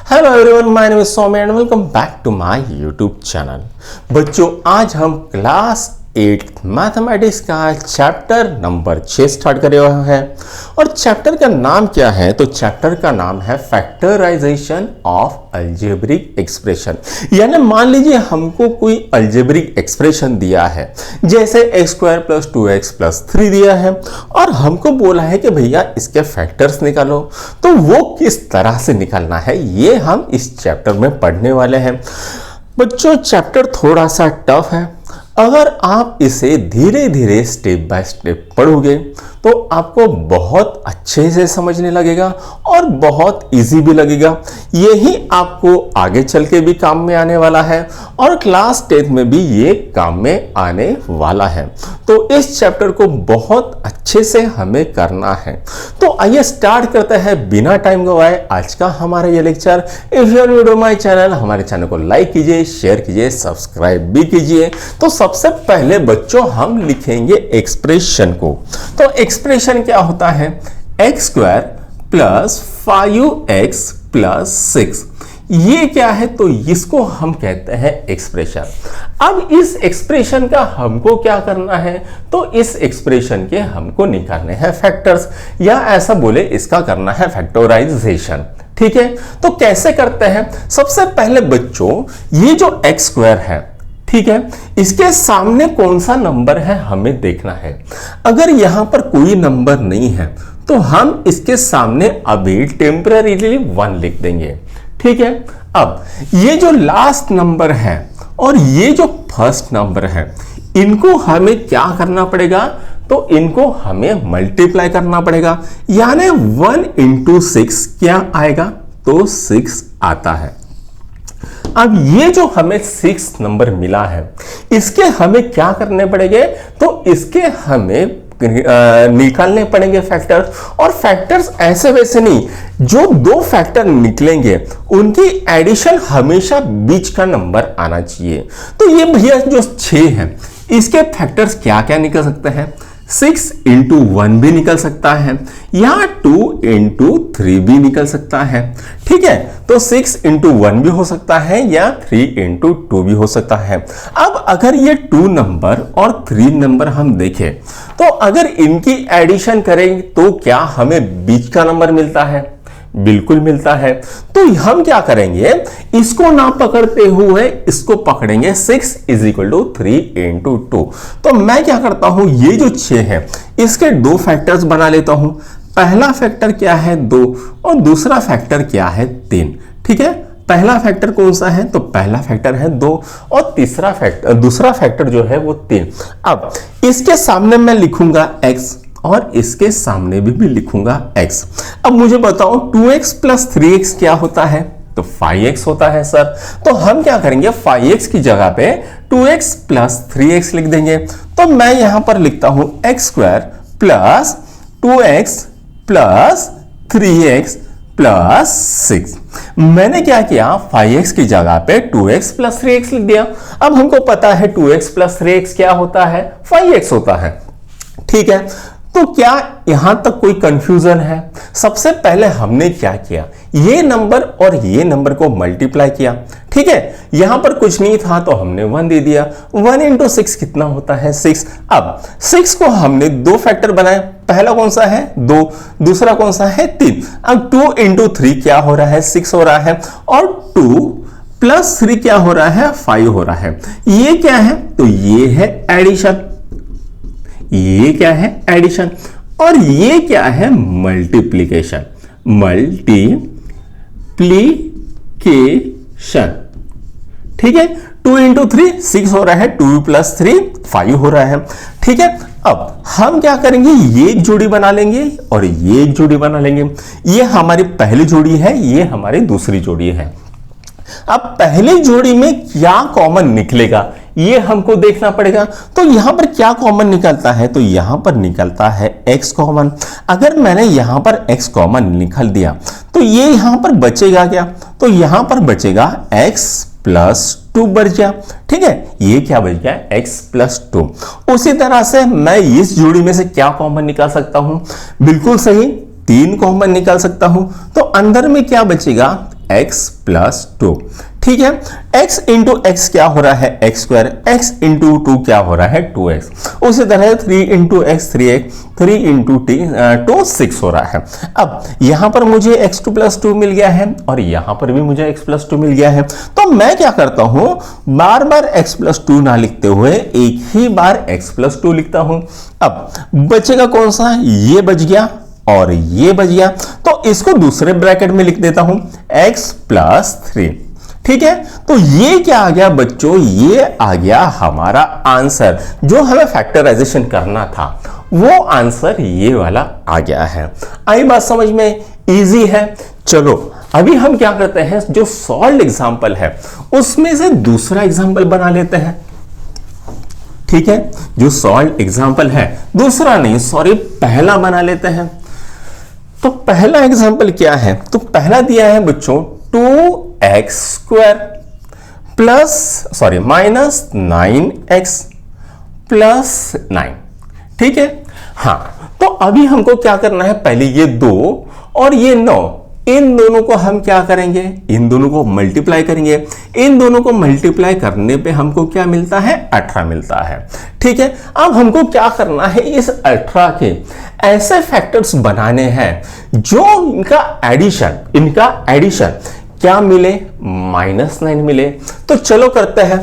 Hello everyone, my name is Saumya and welcome back to my YouTube channel. बच्चों, आज हम class 8 mathematics का chapter number 6 start कर रहे हैं और चैप्टर का नाम क्या है? तो चैप्टर का नाम है फैक्टराइजेशन ऑफ अलजेब्रिक एक्सप्रेशन। यानी मान लीजिए हमको कोई अलजेब्रिक एक्सप्रेशन दिया है, जैसे x² + 2x + 3 दिया है और हमको बोला है कि भैया इसके फैक्टर्स निकालो। तो वो किस तरह से निकालना है ये हम इस चैप्टर में पढ़ने वाले हैं। बच्चों, चैप्टर थोड़ा सा टफ है। अगर आप इसे धीरे धीरे स्टेप बाय स्टेप पढ़ोगे तो आपको बहुत अच्छे से समझने लगेगा और बहुत इजी भी लगेगा। यही आपको आगे चल के भी काम में आने वाला है और क्लास 10 में भी ये काम में आने वाला है। तो इस चैप्टर को बहुत अच्छे से हमें करना है। तो आइए स्टार्ट करते हैं बिना टाइम गवाए आज का हमारा ये lecture. If you are new to my channel, हमारे चैनल को लाइक कीजिए, शेयर कीजिए, सब्सक्राइब भी कीजिए। तो सबसे पहले बच्चों हम लिखेंगे एक्सप्रेशन को। तो एक्सप्रेशन क्या होता है? x² + 5x + 6। ये क्या है? तो इसको हम कहते हैं एक्सप्रेशन। अब इस एक्सप्रेशन का हमको क्या करना है? तो इस एक्सप्रेशन के हमको निकालने हैं फैक्टर्स, या ऐसा बोले इसका करना है फैक्टराइजेशन। ठीक है, तो कैसे करते हैं? सबसे पहले बच्चों ये जो x² है, ठीक है, इसके सामने कौन सा नंबर है हमें देखना है। अगर यहां पर कोई नंबर नहीं है तो हम इसके सामने अभी टेम्पररीली 1 लिख देंगे। ठीक है, अब ये जो लास्ट नंबर है और ये जो फर्स्ट नंबर है, इनको हमें क्या करना पड़ेगा? तो इनको हमें मल्टीप्लाई करना पड़ेगा। यानी 1 × 6 क्या आएगा? तो 6 आता है। अब ये जो हमें 6 नंबर मिला है, इसके हमें क्या करने पड़ेंगे? तो इसके हमें निकालने पड़ेंगे फैक्टर्स। और फैक्टर्स ऐसे वैसे नहीं, जो 2 फैक्टर निकलेंगे उनकी एडिशन हमेशा बीच का नंबर आना चाहिए। तो ये भैया जो 6 है, इसके फैक्टर्स क्या क्या निकल सकते हैं? 6 × 1 भी निकल सकता है या 2 × 3 भी निकल सकता है। ठीक है, तो 6 × 1 भी हो सकता है या 3 × 2 भी हो सकता है। अब अगर ये 2 नंबर और 3 नंबर हम देखें तो अगर इनकी एडिशन करें तो क्या हमें बीच का नंबर मिलता है? बिल्कुल मिलता है। तो हम क्या करेंगे? इसको ना पकड़ते हुए इसको पकड़ेंगे। 6 = 3 × 2। तो मैं क्या करता हूं, ये जो 6 है इसके 2 फैक्टर्स बना लेता हूं। पहला फैक्टर क्या है? 2 और दूसरा फैक्टर क्या है? 3। ठीक है, पहला फैक्टर कौन सा है? तो पहला फैक्टर है 2 और दूसरा फैक्टर जो है वो 3। अब इसके सामने मैं लिखूंगा x और इसके सामने भी लिखूंगा x। अब मुझे बताओ 2x + 3x क्या होता है? तो 5x होता है सर। तो हम क्या करेंगे? 5x की जगह पे 2x + 3x लिख देंगे। तो मैं यहां पर लिखता हूं x² + 2x + 3x + 6। मैंने क्या किया? 5x की जगह पे 2x + 3x लिख दिया। अब हमको पता है 2x + 3x क्या होता है? 5x होता है। ठीक है, तो क्या यहां तक कोई कंफ्यूजन है? सबसे पहले हमने क्या किया? ये नंबर और ये नंबर को मल्टीप्लाई किया। ठीक है, यहां पर कुछ नहीं था तो हमने 1 दे दिया। 1 × 6 कितना होता है? 6। अब 6 को हमने 2 फैक्टर बनाए। पहला कौन सा है? 2। दूसरा कौन सा है? 3। अब 2 × 3 क्या हो रहा है? 6 हो रहा है और 2 + 3 क्या हो रहा है? 5 हो रहा है। ये क्या है? तो ये है एडिशन। ये क्या है? एडिशन। और ये क्या है? मल्टीप्लिकेशन। मल्टीप्लिकेशन। ठीक है, 2 × 3 6 हो रहा है, 2 + 3 5 हो रहा है। ठीक है, अब हम क्या करेंगे? ये एक जोड़ी बना लेंगे और ये एक जोड़ी बना लेंगे। ये हमारी पहली जोड़ी है, ये हमारी दूसरी जोड़ी है। अब पहली जोड़ी में क्या कॉमन निकलेगा ये हमको देखना पड़ेगा। तो यहां पर क्या कॉमन निकलता है? तो यहां पर निकलता है x कॉमन। अगर मैंने यहां पर x कॉमन निकाल दिया तो ये यहां पर बचेगा क्या? तो यहां पर बचेगा x + 2 बच गया। ठीक है, ये क्या बच गया? x + 2। उसी तरह से मैं इस जोड़ी में से क्या कॉमन निकाल सकता हूं? बिल्कुल सही, 3 कॉमन निकाल सकता हूं। तो अंदर में क्या बचेगा? X plus two. ठीक है, x इंटू एक्स क्या हो रहा है x square, x into two क्या हो रहा है 2x। उसी तरह 3 into x 3x, 3 into two 6 हो रहा है। अब यहां पर मुझे x2 प्लस 2 मिल गया है और यहां पर भी मुझे x प्लस 2 मिल गया है। तो मैं क्या करता हूं, बार बार x प्लस 2 ना लिखते हुए एक ही बार x प्लस 2 लिखता हूं। अब बचेगा कौन सा, ये बच गया और ये बच गया, तो इसको दूसरे ब्रैकेट में लिख देता हूं x प्लस 3। ठीक है, तो ये क्या आ गया बच्चों, ये आ गया हमारा आंसर। जो हमें फैक्टराइजेशन करना था वो आंसर ये वाला आ गया है। आई बात समझ में, इजी है। चलो अभी हम क्या करते हैं, जो सॉल्व्ड एग्जांपल है उसमें से दूसरा एग्जांपल बना लेते हैं। ठीक है, जो सॉल्व्ड एग्जांपल है, दूसरा नहीं सॉरी पहला बना लेते हैं। तो पहला एग्जांपल क्या है, तो पहला दिया है बच्चों 2x square plus sorry minus 9x plus 9। ठीक है, हाँ तो अभी हमको क्या करना है, पहले ये 2 और ये 9, इन दोनों को हम क्या करेंगे, इन दोनों को मल्टीप्लाई करेंगे। इन दोनों को मल्टीप्लाई करने पे हमको क्या मिलता है, 18 मिलता है। ठीक है, अब हमको क्या करना है, इस 18 के ऐसे फैक्टर्स बनाने हैं जो इनका एडिशन क्या मिले, -9 मिले। तो चलो करते हैं।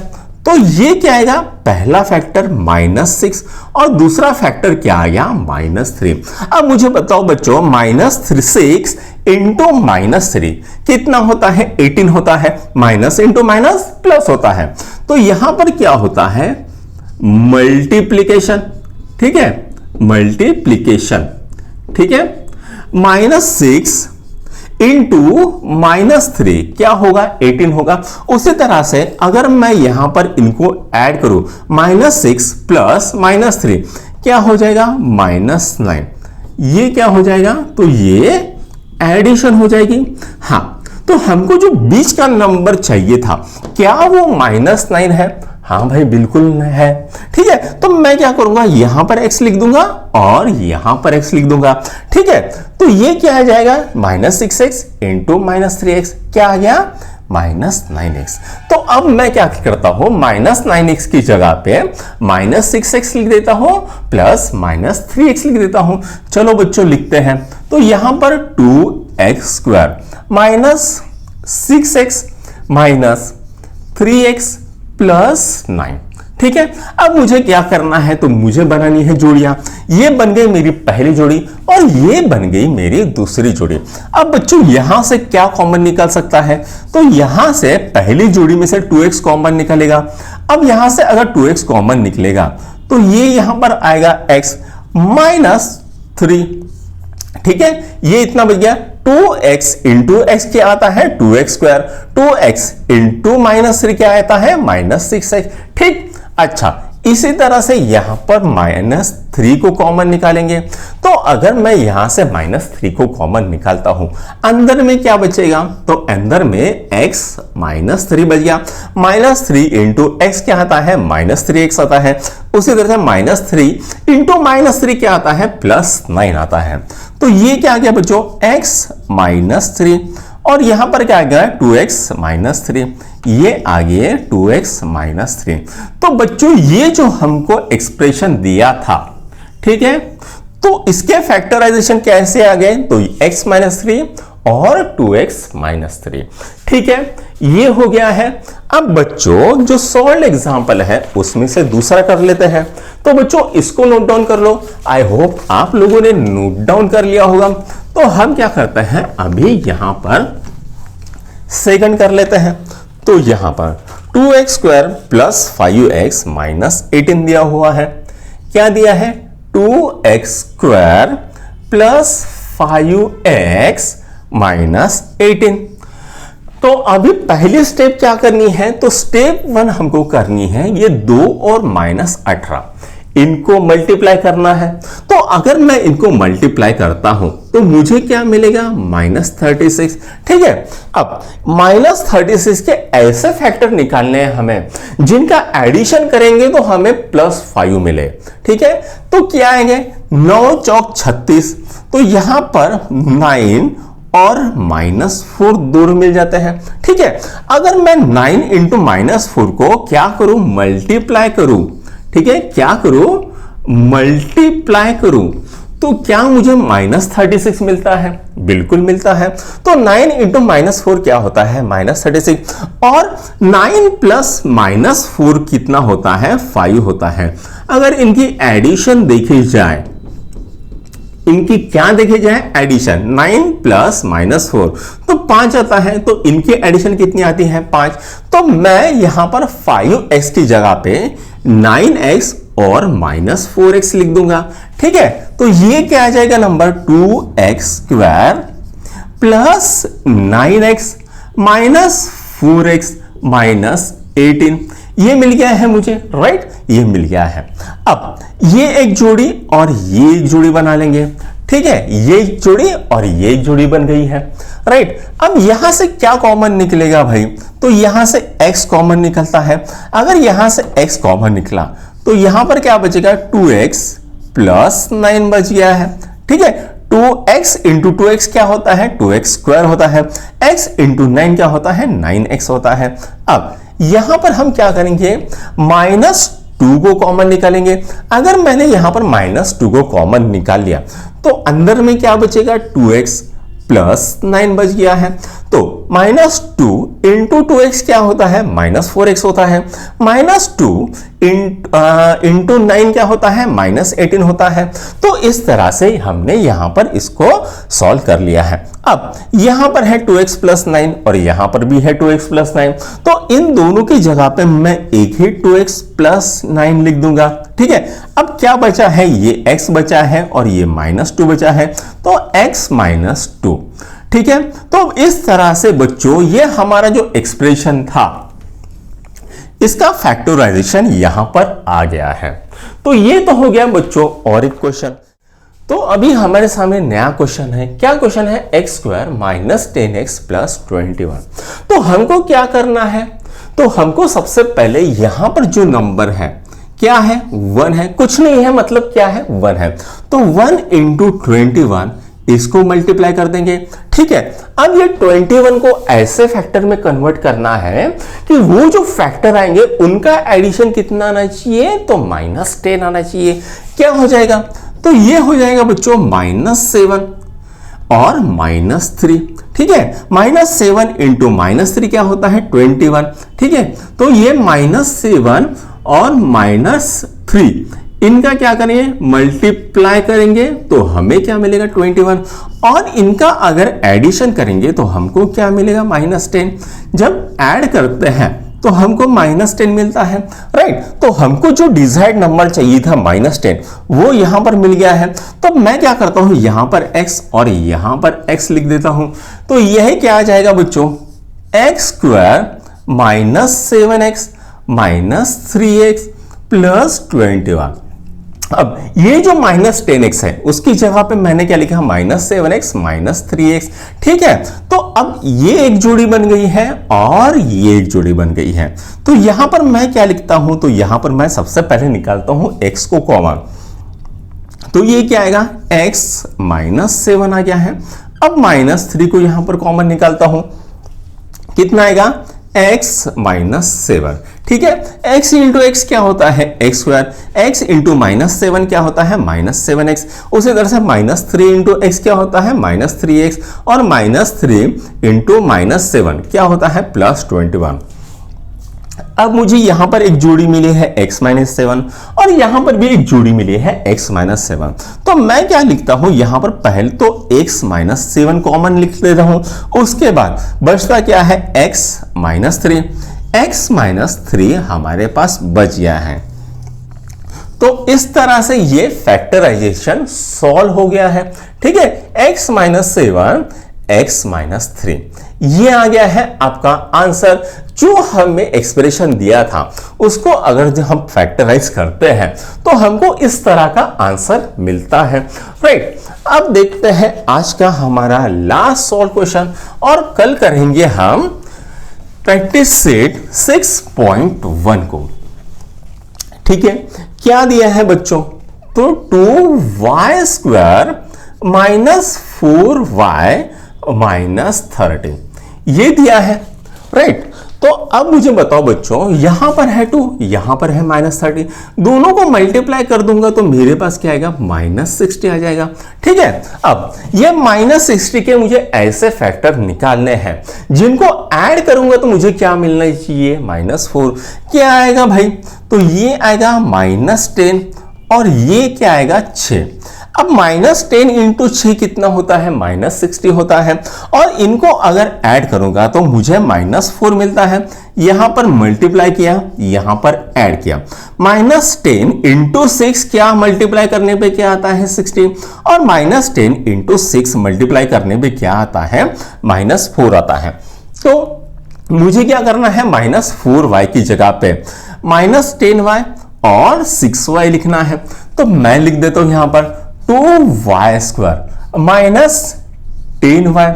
तो ये क्या आएगा, पहला फैक्टर -6 और दूसरा फैक्टर क्या आ गया, -3। अब मुझे बताओ बच्चों, -6 इंटू -3 कितना होता है, 18 होता है। माइनस इंटू माइनस प्लस होता है, तो यहां पर क्या होता है, मल्टीप्लीकेशन। ठीक है, मल्टीप्लीकेशन। ठीक है, -6 इंटू -3 क्या होगा, 18 होगा। उसी तरह से अगर मैं यहां पर इनको ऐड करूं, -6 प्लस -3 क्या हो जाएगा, -9। ये क्या हो जाएगा, तो ये एडिशन हो जाएगी। हाँ, तो हमको जो बीच का नंबर चाहिए था, क्या वो -9 है, हाँ भाई बिल्कुल है। ठीक है, तो मैं क्या करूंगा, यहां पर x लिख दूंगा और यहां पर x लिख दूंगा। ठीक है, तो ये क्या आ जाएगा, -6x इंटू -3x क्या आ गया, -9x। तो अब मैं क्या करता हूं, -9x की जगह पे -6x लिख देता हूं प्लस -3x लिख देता हूं। चलो बच्चों लिखते हैं। तो यहां पर 2x square -6x -3x plus 9। ठीक है, अब मुझे क्या करना है, तो मुझे बनानी है जोड़ियां। ये बन गई मेरी पहली जोड़ी और ये बन गई मेरी दूसरी जोड़ी। अब बच्चों यहां से क्या कॉमन निकल सकता है, तो यहां से पहली जोड़ी में से 2x कॉमन निकलेगा। अब यहां से अगर 2x कॉमन निकलेगा तो ये यहां पर आएगा x -3। ठीक है, ये इतना बच गया, 2x इंटू एक्स क्या आता है, 2x स्क्वायर। 2x इंटू -3 क्या आता है, -6x। ठीक, अच्छा इसी तरह से यहां पर -3 को कॉमन निकालेंगे। तो अगर मैं यहां से -3 को कॉमन निकालता हूं, अंदर में क्या बचेगा, तो अंदर में x -3 बच गया। -3 इंटू एक्स क्या आता है, -3x आता है। उसी तरह से -3 इंटू -3 क्या आता है, +9 आता है। तो ये क्या आ गया बच्चों, x -3 और यहां पर क्या आ गया, 2x -3। ये आ गए 2x -3। तो बच्चों ये जो हमको एक्सप्रेशन दिया था, ठीक है, तो इसके फैक्टराइजेशन कैसे आ गए, तो x -3 और 2x -3। ठीक है, ये हो गया है। अब बच्चों जो सॉल्व्ड एग्जांपल है उसमें से दूसरा कर लेते हैं। तो बच्चों इसको नोट डाउन कर लो। आई होप आप लोगों ने नोट डाउन कर लिया होगा। तो हम क्या करते हैं, अभी यहां पर सेकंड कर लेते हैं। तो यहां पर 2x square plus 5x minus 18 दिया हुआ है। क्या दिया है, 2x square plus 5x minus 18। तो अभी पहली स्टेप क्या करनी है, तो स्टेप 1 हमको करनी है ये 2 और -18 इनको मल्टीप्लाई करना है। तो अगर मैं इनको मल्टीप्लाई करता हूं तो मुझे क्या मिलेगा, -36। ठीक है, अब -36 के ऐसे फैक्टर निकालने हैं हमें जिनका एडिशन करेंगे तो हमें +5 मिले। ठीक है, तो क्या आएंगे, 9 चौक 36। तो यहां पर 9 और -4 दोनों मिल जाते हैं। ठीक है, अगर मैं 9 इंटू -4 को क्या करूं, मल्टीप्लाई करूं, ठीक है, क्या करूं, मल्टीप्लाई करूं, तो क्या मुझे -36 मिलता है? बिल्कुल मिलता है। तो 9 इंटू -4 क्या होता है, -36, और 9 प्लस -4 कितना होता है, 5 होता है। अगर इनकी एडिशन देखी जाए, इनकी क्या देखी जाए, एडिशन, 9 प्लस -4 तो 5 आता है, तो इनकी एडिशन कितनी आती है, 5। तो मैं यहां पर 5x की जगह पे 9x और -4x लिख दूंगा। ठीक है, तो ये क्या आ जाएगा number, 2x² plus 9x minus 4x minus 18, ये मिल गया है मुझे, राइट, ये मिल गया है। अब ये एक जोड़ी और ये एक जोड़ी बना लेंगे। ठीक है, ये एक जोड़ी और ये एक जोड़ी बन गई है, राइट। अब यहां से क्या कॉमन निकलेगा भाई, तो यहां से x कॉमन निकलता है। अगर यहां से x कॉमन निकला तो यहां पर क्या बचेगा, 2x प्लस 9 बच गया है। ठीक है, 2x इंटू 2x क्या होता है, 2x² होता है, x इंटू 9 क्या होता है, 9x होता है। अब यहां पर हम क्या करेंगे, -2 को कॉमन निकालेंगे। अगर मैंने यहां पर -2 को कॉमन निकाल लिया तो अंदर में क्या बचेगा, 2x प्लस 9 बच गया है। तो -2 इंटू 2x क्या होता है, -4x होता है, -2 इंटू 9 क्या होता है, -18 होता है। तो इस तरह से हमने यहां पर इसको सॉल्व कर लिया है। अब यहां पर है 2x प्लस 9 और यहां पर भी है 2x प्लस 9, तो इन दोनों की जगह पे मैं एक ही 2x प्लस 9 लिख दूंगा। ठीक है, अब क्या बचा है, ये x बचा है और ये -2 बचा है, तो x -2। ठीक है, तो इस तरह से बच्चों ये हमारा जो एक्सप्रेशन था इसका फैक्टराइजेशन यहां पर आ गया है। तो ये तो हो गया बच्चों और एक क्वेश्चन। तो अभी हमारे सामने नया क्वेश्चन है। क्या क्वेश्चन है, x² माइनस 10x प्लस 21। तो हमको क्या करना है, तो हमको सबसे पहले यहां पर जो नंबर है क्या है, 1 है, कुछ नहीं है, मतलब क्या है, 1 है। तो 1 इंटू 21 इसको मल्टीप्लाई कर देंगे। ठीक है, अब ये 21 को ऐसे फैक्टर में कन्वर्ट करना है कि वो जो फैक्टर आएंगे उनका एडिशन कितना आना चाहिए, तो -10 आना चाहिए। क्या हो जाएगा, तो ये हो जाएगा बच्चों -7 और -3। ठीक है, -7 इंटू -3 क्या होता है, 21। ठीक है, तो ये -7 और -3 इनका क्या करेंगे, मल्टीप्लाई करेंगे, तो हमें क्या मिलेगा, 21, और इनका अगर एडिशन करेंगे तो हमको क्या मिलेगा, -10। जब ऐड करते हैं तो हमको -10 मिलता है, राइट। तो हमको जो डिजायर्ड नंबर चाहिए था -10 वो यहां पर मिल गया है। तो मैं क्या करता हूं, यहां पर x और यहां पर x लिख देता हूं। तो यह क्या आ जाएगा बच्चों, x² minus 7x minus 3x plus 21। अब ये जो -10x है उसकी जगह पे मैंने क्या लिखा, -7x माइनस 3x। ठीक है, तो अब ये एक जोड़ी बन गई है और ये एक जोड़ी बन गई है। तो यहां पर मैं क्या लिखता हूं, तो यहां पर मैं सबसे पहले निकालता हूं x को कॉमन। तो ये क्या आएगा, x -7 आ गया है। अब -3 को यहां पर कॉमन निकालता हूं, कितना आएगा, x -7। ठीक है, x इंटू एक्स क्या होता है, x², x इंटू -7 क्या होता है, -7x। उसी तरह से -3 इंटू एक्स क्या होता है, -3x, और -3 इंटू -7 क्या होता है, +21। अब मुझे यहां पर एक जोड़ी मिली है x -7 और यहां पर भी एक जोड़ी मिली है x -7। तो मैं क्या लिखता हूं, यहां पर पहले तो x -7 कॉमन लिख देता हूं, उसके बाद बचता क्या है, x -3। x -3 हमारे पास बच गया है। तो इस तरह से ये फैक्टराइजेशन सॉल्व हो गया है। ठीक है, x -7 x -3 ये आ गया है आपका आंसर। जो हमें एक्सप्रेशन दिया था उसको अगर हम फैक्टराइज करते हैं तो हमको इस तरह का आंसर मिलता है, राइट। अब देखते हैं आज का हमारा लास्ट सॉल्व क्वेश्चन, और कल करेंगे हम प्रैक्टिस सेट 6.1 को। ठीक है, क्या दिया है बच्चों, तो 2y² माइनस 4y -30 ये दिया है, राइट। तो अब मुझे बताओ बच्चों, यहां पर है 2, यहां पर है -30, दोनों को मल्टीप्लाई कर दूंगा तो मेरे पास क्या आएगा, -60 आ जाएगा। ठीक है, अब ये -60 के मुझे ऐसे फैक्टर निकालने हैं जिनको ऐड करूंगा तो मुझे क्या मिलना चाहिए, -4। क्या आएगा भाई, तो ये आएगा -10 और ये क्या आएगा, 6। अब -10 इंटू 6 कितना होता है, -60 होता है। और इनको अगर ऐड करूंगा तो मुझे -4 मिलता है। यहां पर मल्टीप्लाई किया, यहां पर ऐड किया। -10 इंटू 6 क्या मल्टीप्लाई करने पे क्या आता है, 60। और -10 इंटू 6 मल्टीप्लाई करने पे क्या आता है, -4 आता है। तो मुझे क्या करना है, -4y की जगह पे -10y और 6y लिखना है। तो मैं लिख देता हूं यहां पर 2y² -10y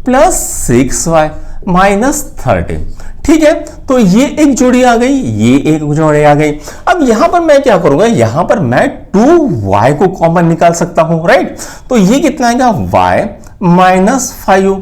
प्लस 6y -30। ठीक है, तो ये एक जोड़ी आ गई, ये एक जोड़ी आ गई। अब यहां पर मैं क्या करूंगा, यहां पर मैं 2y को कॉमन निकाल सकता हूं, राइट। तो ये कितना आएगा, y -5।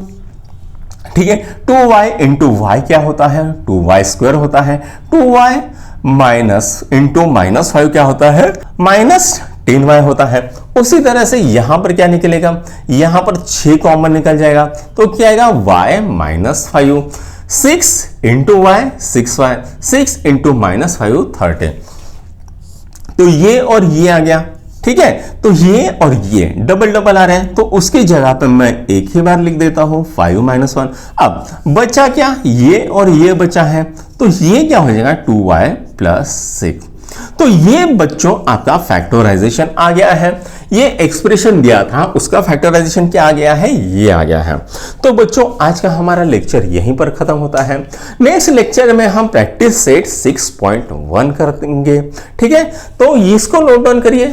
ठीक है, 2y इंटू वाई क्या होता है, 2y² होता है। 2y माइनस इंटू -5 क्या होता है, -10y होता है। उसी तरह से यहां पर क्या निकलेगा, यहां पर 6 कॉमन निकल जाएगा तो क्या आएगा, y -5। 6 into Y 6y, 6 into -5 30। तो ये और ये आ गया। ठीक है, तो ये और ये डबल डबल आ रहे हैं तो उसकी जगह पे मैं एक ही बार लिख देता हूं 5 - 1। अब बचा क्या, ये और ये बचा है तो ये क्या हो जाएगा, 2y + 6। तो ये बच्चों आपका फैक्टराइजेशन आ गया है। ये एक्सप्रेशन दिया था उसका फैक्टराइजेशन क्या आ गया है, ये आ गया है। तो बच्चों आज का हमारा लेक्चर यहीं पर खत्म होता है। नेक्स्ट लेक्चर में हम प्रैक्टिस सेट 6.1 कर देंगे। ठीक है, तो इसको नोट डाउन करिए।